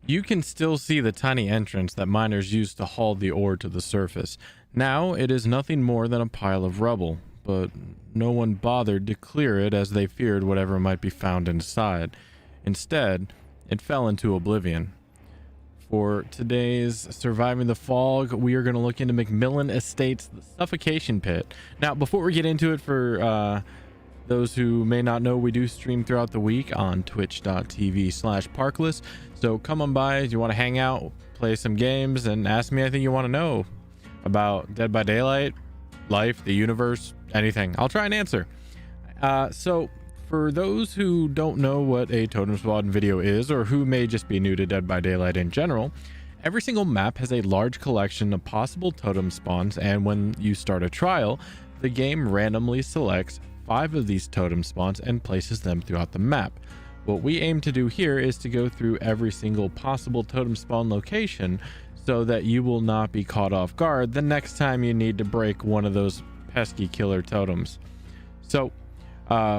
You can still see the tiny entrance that miners used to haul the ore to the surface. Now it is nothing more than a pile of rubble, but no one bothered to clear it as they feared whatever might be found inside. Instead, it fell into oblivion. For today's Surviving the Fog, we are going to look into MacMillan Estate's The Suffocation Pit. Now, before we get into it, for those who may not know, we do stream throughout the week on twitch.tv/Parklis. So come on by if you want to hang out, play some games, and ask me anything you want to know about Dead by Daylight, life, the universe, anything. I'll try and answer. So for those who don't know what a Totem Spawn video is, or who may just be new to Dead by Daylight in general, every single map has a large collection of possible totem spawns, and when you start a trial, the game randomly selects 5 of these totem spawns and places them throughout the map. What we aim to do here is to go through every single possible totem spawn location so that you will not be caught off guard the next time you need to break one of those pesky killer totems. So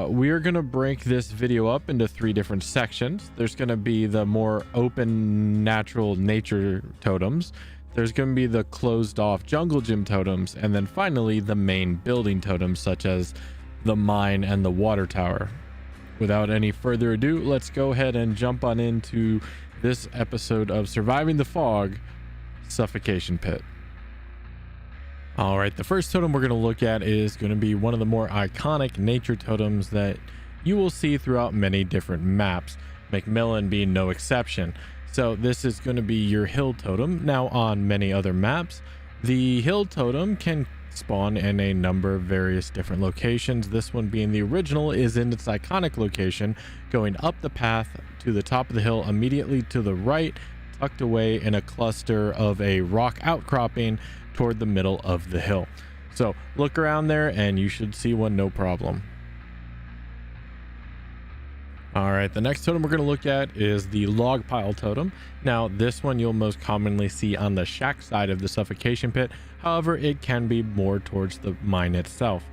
we are going to break this video up into 3 different sections. There's going to be the more open natural nature totems, there's going to be the closed off jungle gym totems, and then finally the main building totems such as the mine and the water tower. Without any further ado, let's go ahead and jump on into this episode of Surviving the Fog, Suffocation Pit. All right, the first totem we're going to look at is going to be one of the more iconic nature totems that you will see throughout many different maps, MacMillan being no exception. So this is going to be your hill totem. Now, on many other maps, the hill totem can spawn in a number of various different locations. This one, being the original, is in its iconic location, going up the path to the top of the hill, immediately to the right, tucked away in a cluster of a rock outcropping toward the middle of the hill. So look around there and you should see one, no problem. All right, the next totem we're going to look at is the log pile totem. Now, this one you'll most commonly see on the shack side of the Suffocation Pit. However, it can be more towards the mine itself.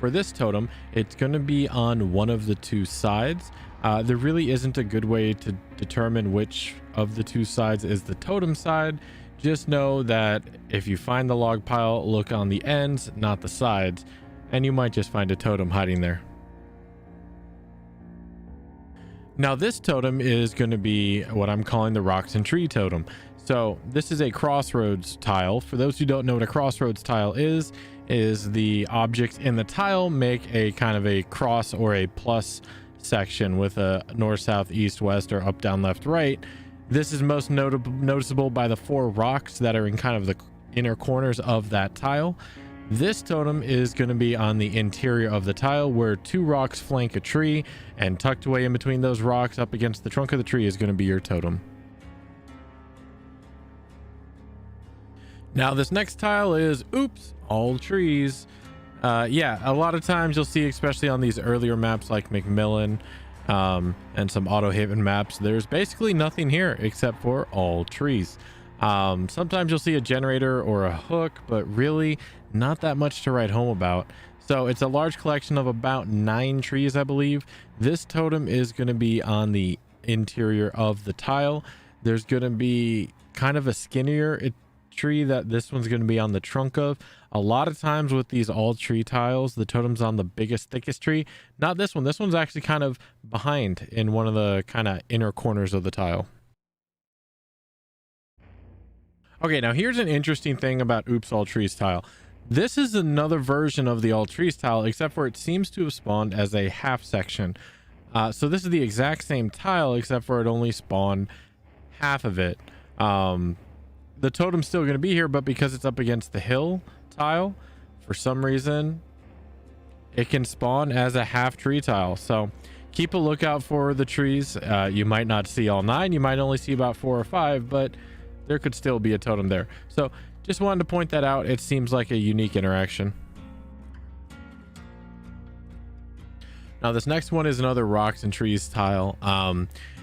For this totem, it's going to be on one of the 2 sides. There really isn't a good way to determine which of the 2 sides is the totem side. Just know that if you find the log pile, look on the ends, not the sides, and you might just find a totem hiding there. Now, this totem is going to be what I'm calling the rocks and tree totem. So this is a crossroads tile. For those who don't know what a crossroads tile is the objects in the tile make a kind of a cross or a plus section with a north, south, east, west, or up, down, left, right. This is most noticeable by the 4 rocks that are in kind of the inner corners of that tile. This totem is going to be on the interior of the tile, where 2 rocks flank a tree, and tucked away in between those rocks up against the trunk of the tree is going to be your totem. Now, this next tile is, oops, all trees. Yeah, a lot of times you'll see, especially on these earlier maps like MacMillan and some Auto Haven maps, there's basically nothing here except for all trees. Sometimes you'll see a generator or a hook, but really not that much to write home about. So it's a large collection of about 9 trees, I believe. This totem is going to be on the interior of the tile. There's going to be kind of a skinnier tree that this one's going to be on the trunk of. A lot of times with these all tree tiles, the totem's on the biggest, thickest tree. Not this one. This one's actually kind of behind in one of the kind of inner corners of the tile. Okay, now here's an interesting thing about Oops All Trees tile. This is another version of the All Trees tile, except for it seems to have spawned as a half section. So this is the exact same tile, except for it only spawned half of it. The totem's still going to be here, but because it's up against the hill tile, for some reason, it can spawn as a half tree tile. So keep a lookout for the trees. You might not see all 9. You might only see about 4 or 5, but there could still be a totem there. So just wanted to point that out. It seems like a unique interaction. Now, this next one is another rocks and trees tile.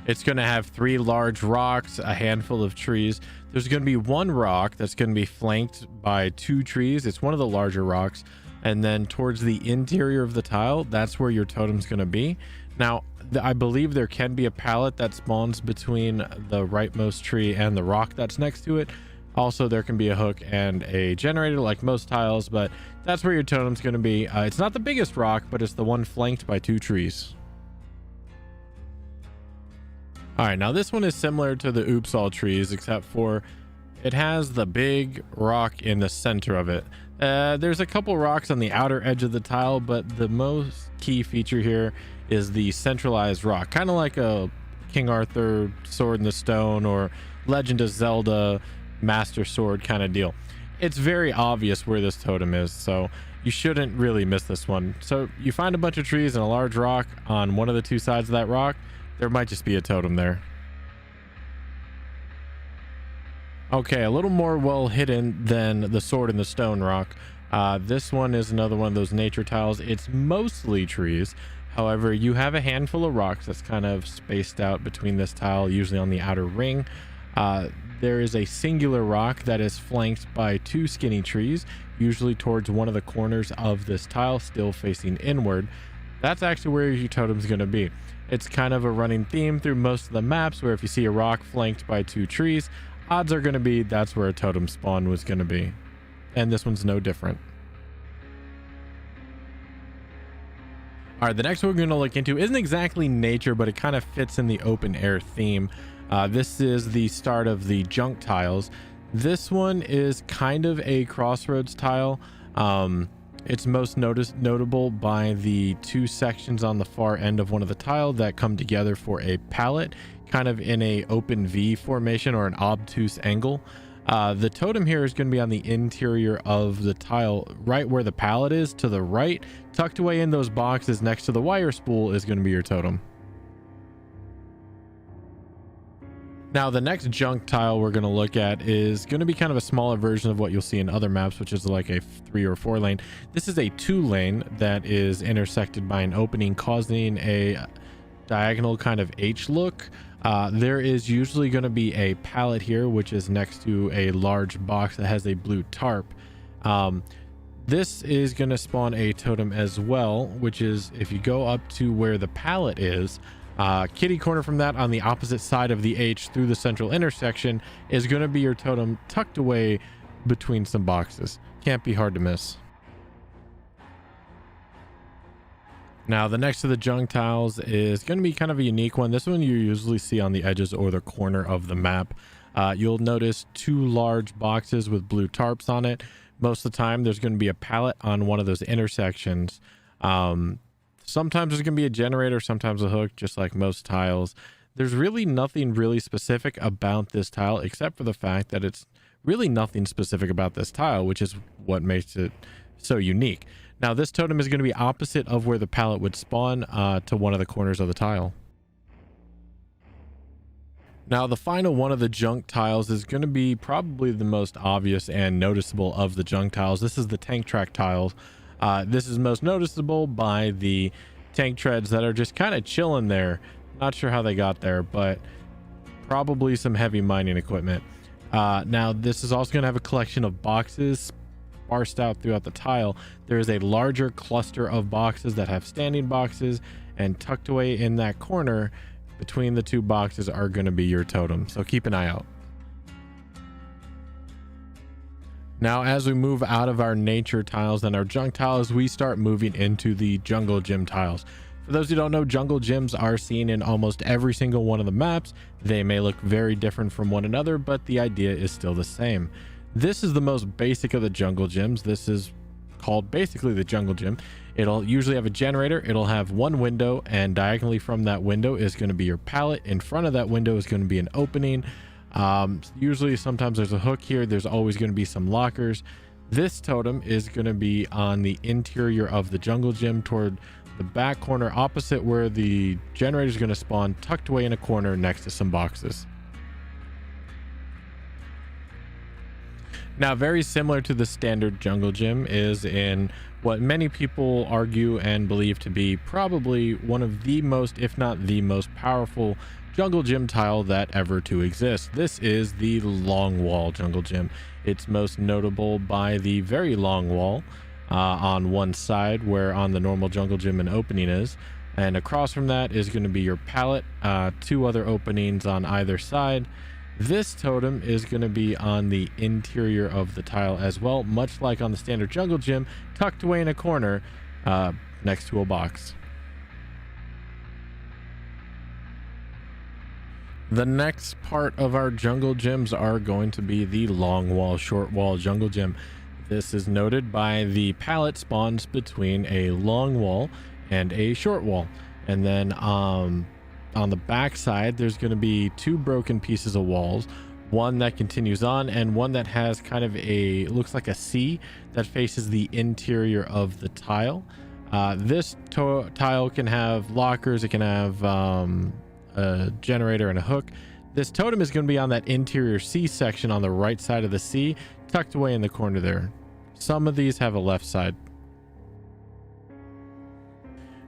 It's going to have 3 large rocks, a handful of trees. There's going to be 1 rock that's going to be flanked by 2 trees. It's one of the larger rocks. And then towards the interior of the tile, that's where your totem's going to be. Now, I believe there can be a pallet that spawns between the rightmost tree and the rock that's next to it. Also, there can be a hook and a generator like most tiles, but that's where your totem's going to be. It's not the biggest rock, but it's the one flanked by 2 trees. All right, now this one is similar to the Oops All trees, except for it has the big rock in the center of it. There's a couple rocks on the outer edge of the tile, but the most key feature here is the centralized rock, kind of like a King Arthur Sword in the Stone or Legend of Zelda Master Sword kind of deal. It's very obvious where this totem is, so you shouldn't really miss this one. So you find a bunch of trees and a large rock on one of the 2 sides of that rock. There might just be a totem there. Okay, a little more well hidden than the Sword in the Stone rock. This one is another one of those nature tiles. It's mostly trees. However, you have a handful of rocks that's kind of spaced out between this tile, usually on the outer ring. There is a singular rock that is flanked by 2 skinny trees, usually towards one of the corners of this tile, still facing inward. That's actually where your totem's going to be. It's kind of a running theme through most of the maps, where if you see a rock flanked by 2 trees, odds are going to be that's where a totem spawn was going to be. And this one's no different. All right, the next one we're going to look into isn't exactly nature, but it kind of fits in the open air theme. This is the start of the junk tiles. This one is kind of a crossroads tile. It's most notable by the 2 sections on the far end of one of the tile that come together for a pallet, kind of in a open V formation or an obtuse angle. The totem here is going to be on the interior of the tile, right where the pallet is. To the right, tucked away in those boxes next to the wire spool, is going to be your totem. Now, the next junk tile we're going to look at is going to be kind of a smaller version of what you'll see in other maps, which is like a 3 or 4 lane. This is a 2 lane that is intersected by an opening, causing a diagonal kind of H look. There is usually going to be a pallet here, which is next to a large box that has a blue tarp. This is going to spawn a totem as well, which is if you go up to where the pallet is, kitty corner from that on the opposite side of the H through the central intersection is going to be your totem tucked away between some boxes. Can't be hard to miss. Now, the next to the junk tiles is going to be kind of a unique one. This one you usually see on the edges or the corner of the map. You'll notice 2 large boxes with blue tarps on it. Most of the time, there's going to be a pallet on one of those intersections. Sometimes there's going to be a generator, sometimes a hook, just like most tiles. There's really nothing really specific about this tile, except for the fact that it's really nothing specific about this tile, which is what makes it so unique. Now, this totem is going to be opposite of where the pallet would spawn, to one of the corners of the tile. Now, the final one of the junk tiles is going to be probably the most obvious and noticeable of the junk tiles. This is the tank track tiles. This is most noticeable by the tank treads that are just kind of chilling there. Not sure how they got there, but probably some heavy mining equipment. Now, this is also going to have a collection of boxes sparsed out throughout the tile. There is a larger cluster of boxes that have standing boxes, and tucked away in that corner between the 2 boxes are going to be your totem. So keep an eye out. Now, as we move out of our nature tiles and our junk tiles, we start moving into the jungle gym tiles. For those who don't know, jungle gyms are seen in almost every single one of the maps. They may look very different from one another, but the idea is still the same. This is the most basic of the jungle gyms. This is called basically the jungle gym. It'll usually have a generator. It'll have 1 window, and diagonally from that window is going to be your pallet. In front of that window is going to be an opening. Usually sometimes there's a hook here. There's always going to be some lockers. This totem is going to be on the interior of the jungle gym toward the back corner opposite where the generator is going to spawn, tucked away in a corner next to some boxes. Now, very similar to the standard jungle gym is in what many people argue and believe to be probably one of the most, if not the most powerful jungle gym tile that ever to exist. This is the long wall jungle gym. It's most notable by the very long wall on one side, where on the normal jungle gym an opening is. And across from that is going to be your pallet, 2 other openings on either side. This totem is going to be on the interior of the tile as well, much like on the standard jungle gym, tucked away in a corner next to a box. The next part of our jungle gyms are going to be the long wall, short wall jungle gym. This is noted by the pallet spawns between a long wall and a short wall. And then on the back side, there's going to be 2 broken pieces of walls, one that continues on and one that has kind of looks like a C that faces the interior of the tile. This tile can have lockers, it can have a generator and a hook. This totem is going to be on that interior C section on the right side of the C, tucked away in the corner there. Some of these have a left side.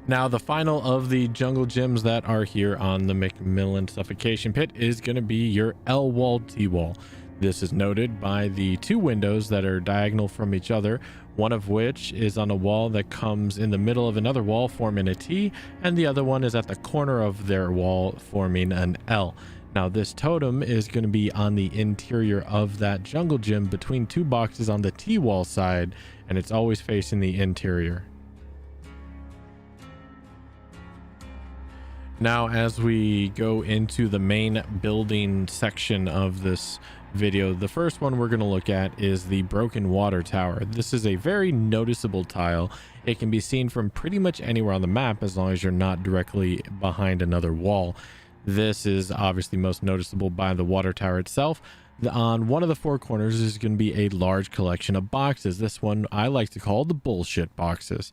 Now, the final of the jungle gyms that are here on the MacMillan Suffocation Pit is going to be your L wall, T wall. This is noted by the 2 windows that are diagonal from each other, one of which is on a wall that comes in the middle of another wall forming a T, and the other one is at the corner of their wall forming an L. Now, this totem is going to be on the interior of that jungle gym between 2 boxes on the T wall side, and it's always facing the interior. Now, as we go into the main building section of this video, the first one we're going to look at is the broken water tower. This is a very noticeable tile. It can be seen from pretty much anywhere on the map as long as you're not directly behind another wall. This is obviously most noticeable by the water tower itself. On one of the 4 corners is going to be a large collection of boxes. This one I like to call the bullshit boxes.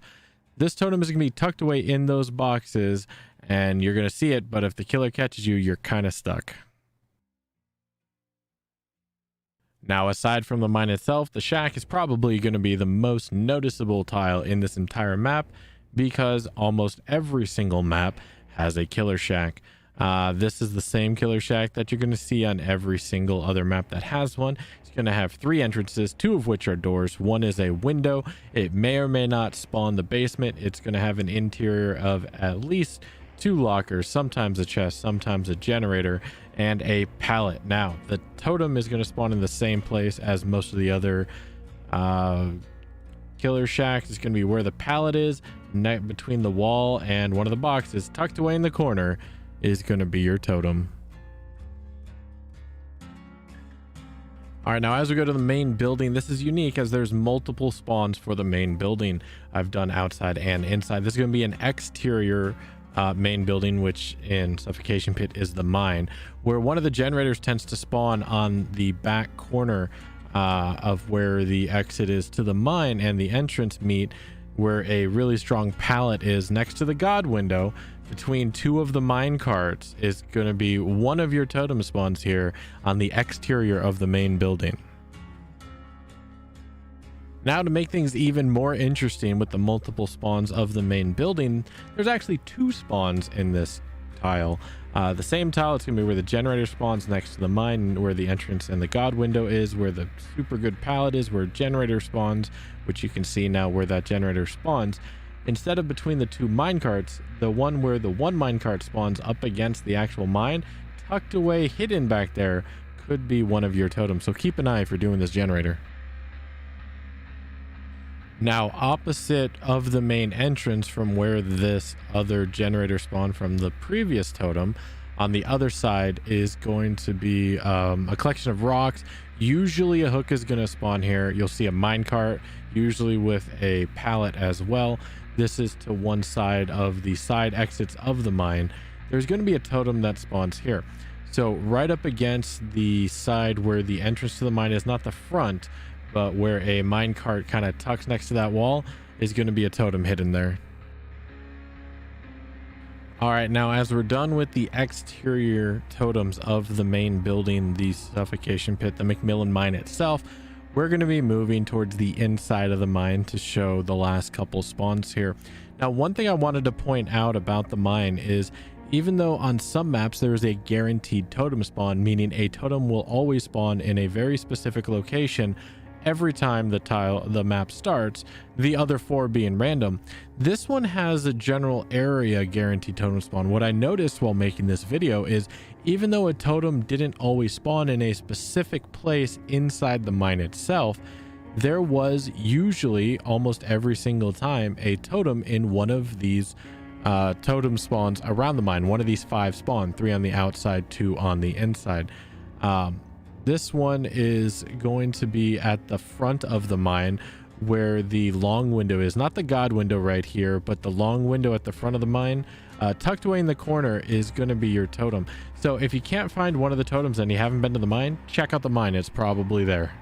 This totem is going to be tucked away in those boxes, and you're going to see it, but if the killer catches you, you're kind of stuck. Now, aside from the mine itself, the shack is probably going to be the most noticeable tile in this entire map, because almost every single map has a killer shack. This is the same killer shack that you're going to see on every single other map that has one. It's going to have 3 entrances, 2 of which are doors. One is a window. It may or may not spawn the basement. It's going to have an interior of at least 2 lockers, sometimes a chest, sometimes a generator, and a pallet. Now, the totem is going to spawn in the same place as most of the other killer shacks. It's going to be where the pallet is, between the wall and one of the boxes, tucked away in the corner, is going to be your totem. All right, now as we go to the main building, this is unique as there's multiple spawns for the main building. I've done outside and inside. This is going to be an exterior main building, which in Suffocation Pit is the mine, where one of the generators tends to spawn on the back corner of where the exit is to the mine and the entrance meet, where a really strong pallet is next to the god window. Between 2 of the mine carts is going to be one of your totem spawns here on the exterior of the main building. Now, to make things even more interesting with the multiple spawns of the main building, there's actually 2 spawns in this tile. The same tile, it's going to be where the generator spawns next to the mine, where the entrance and the god window is, where the super good pallet is, where generator spawns, which you can see now where that generator spawns. Instead of between the 2 minecarts, the one where the 1 minecart spawns up against the actual mine, tucked away, hidden back there, could be one of your totems. So keep an eye if you're doing this generator. Now, opposite of the main entrance from where this other generator spawned from the previous totem, on the other side is going to be a collection of rocks. Usually a hook is going to spawn here. You'll see a minecart, usually with a pallet as well. This is to one side of the side exits of the mine. There's going to be a totem that spawns here. So right up against the side where the entrance to the mine is, not the front, but where a minecart kind of tucks next to that wall, is going to be a totem hidden there. All right, now as we're done with the exterior totems of the main building, the Suffocation Pit, the MacMillan mine itself, we're going to be moving towards the inside of the mine to show the last couple spawns here. Now, one thing I wanted to point out about the mine is, even though on some maps there is a guaranteed totem spawn, meaning a totem will always spawn in a very specific location, every time the map starts, the other 4 being random. This one has a general area guaranteed totem spawn. What I noticed while making this video is even though a totem didn't always spawn in a specific place inside the mine itself, there was usually almost every single time a totem in one of these totem spawns around the mine. One of these 5 spawn, 3 on the outside, 2 on the inside. This one is going to be at the front of the mine where the long window is, not the god window right here, but the long window at the front of the mine. Tucked away in the corner is going to be your totem. So if you can't find one of the totems and you haven't been to the mine, check out the mine. It's probably there.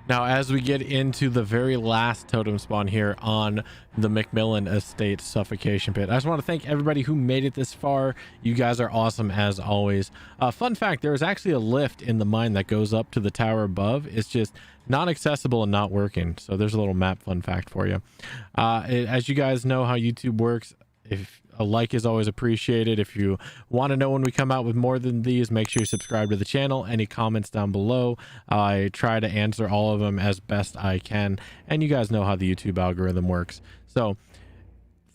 Now, as we get into the very last totem spawn here on the MacMillan Estate Suffocation Pit, I just want to thank everybody who made it this far. You guys are awesome as always. Fun fact, there is actually a lift in the mine that goes up to the tower above. It's just not accessible and not working. So there's a little map fun fact for you. As you guys know how YouTube works, if a like is always appreciated. If you want to know when we come out with more than these, make sure you subscribe to the channel. Any comments down below, I try to answer all of them as best I can, and you guys know how the YouTube algorithm works. So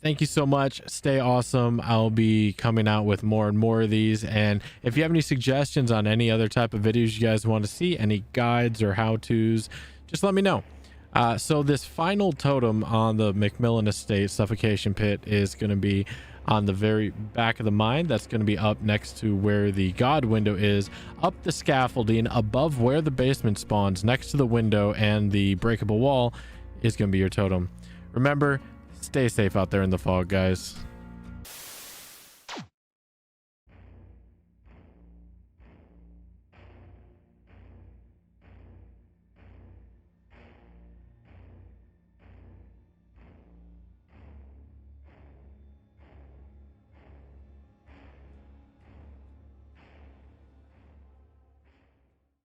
thank you so much. Stay awesome. I'll be coming out with more and more of these, and if you have any suggestions on any other type of videos you guys want to see, any guides or how-tos, just let me know. So this final totem on the MacMillan Estate Suffocation Pit is going to be on the very back of the mine. That's going to be up next to where the god window is, up the scaffolding above where the basement spawns, next to the window and the breakable wall is going to be your totem. Remember, stay safe out there in the fog, guys.